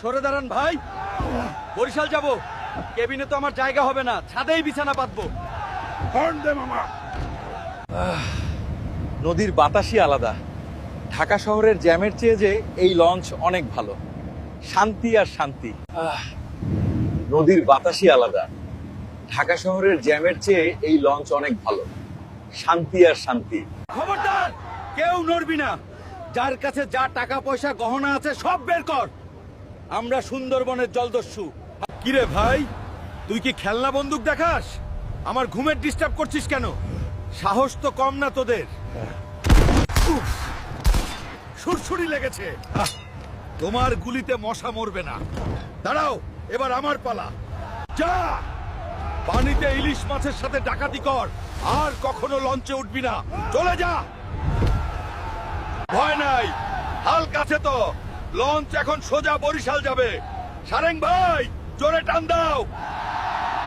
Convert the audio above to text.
সরে দাঁড়ান ভাই, বরিশাল যাব। কেবিনে তো আমার জায়গা হবে না, ছাদেই বিছানা পাতবো। নদীর বাতাসই আলাদা। ঢাকা শহরের জ্যামের চেয়ে যে এই লঞ্চ অনেক ভালো। শান্তি আর শান্তি। নদীর বাতাসই আলাদা। ঢাকা শহরের জ্যামের চেয়ে এই লঞ্চ অনেক ভালো। শান্তি আর শান্তি। খবরদার, কেউ নড়বি না। যার কাছে যা টাকা পয়সা গহনা আছে সব বের কর। আমরা সুন্দরবনের জলদস্যু। কিরে ভাই, তুই কি খেলনা বন্দুক দেখাস? আমার ঘুমের ডিস্টার্ব করছিস কেন? সাহস তো কম না তোদের। উফ, সুরসুরি লেগেছে। তোমার গুলিতে মশা মরবে না। দাঁড়াও, এবার আমার পালা। যা, পানিতে ইলিশ মাছের সাথে ডাকাতি কর। আর কখনো লঞ্চে উঠবি না। চলে যা। ভয় নাই, হাল কাছে তো। লঞ্চ এখন সোজা বরিশাল যাবে। সারেং ভাই, জোরে টান দাও।